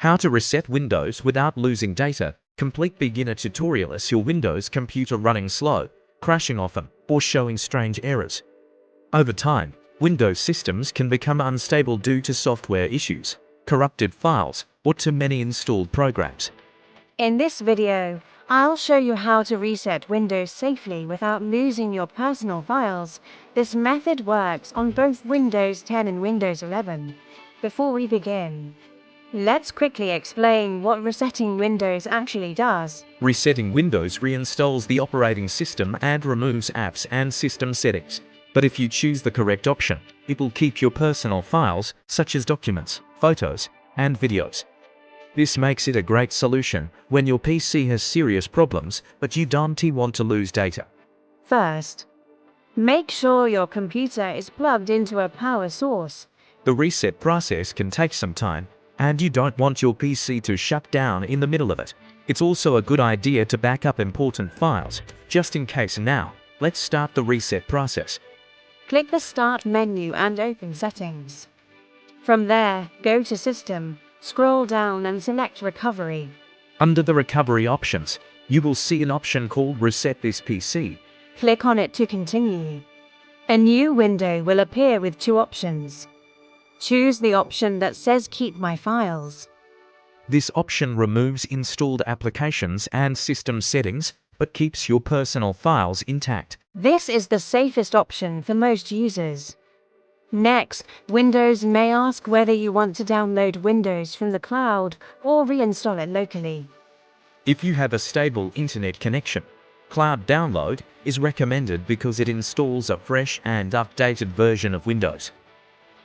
How to reset Windows without losing data. Complete beginner tutorial. Is your Windows computer running slow, crashing often, or showing strange errors? Over time, Windows systems can become unstable due to software issues, corrupted files, or too many installed programs. In this video, I'll show you how to reset Windows safely without losing your personal files. This method works on both Windows 10 and Windows 11. Before we begin, let's quickly explain what resetting Windows actually does. Resetting Windows reinstalls the operating system and removes apps and system settings. But if you choose the correct option, it will keep your personal files, such as documents, photos, and videos. This makes it a great solution when your PC has serious problems, but you don't want to lose data. First, make sure your computer is plugged into a power source. The reset process can take some time, and you don't want your PC to shut down in the middle of it. It's also a good idea to back up important files, just in case. Now, let's start the reset process. Click the Start menu and open Settings. From there, go to System, scroll down and select Recovery. Under the Recovery options, you will see an option called Reset this PC. Click on it to continue. A new window will appear with two options. Choose the option that says Keep My Files. This option removes installed applications and system settings, but keeps your personal files intact. This is the safest option for most users. Next, Windows may ask whether you want to download Windows from the cloud or reinstall it locally. If you have a stable internet connection, cloud download is recommended because it installs a fresh and updated version of Windows.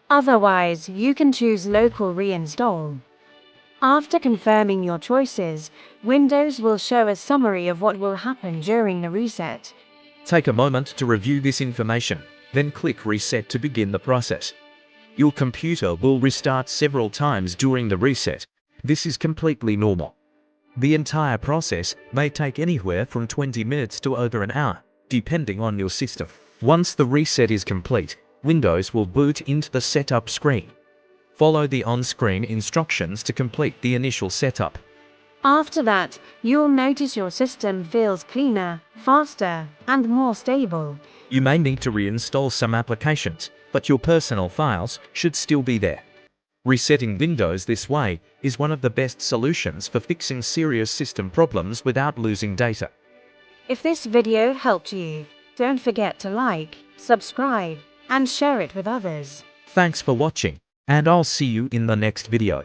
Otherwise, you can choose local reinstall. After confirming your choices, Windows will show a summary of what will happen during the reset. Take a moment to review this information, then click Reset to begin the process. Your computer will restart several times during the reset. This is completely normal. The entire process may take anywhere from 20 minutes to over an hour, depending on your system. Once the reset is complete, Windows will boot into the setup screen. Follow the on-screen instructions to complete the initial setup. After that, you'll notice your system feels cleaner, faster, and more stable. You may need to reinstall some applications, but your personal files should still be there. Resetting Windows this way is one of the best solutions for fixing serious system problems without losing data. If this video helped you, don't forget to like, subscribe, and share it with others. Thanks for watching, and I'll see you in the next video.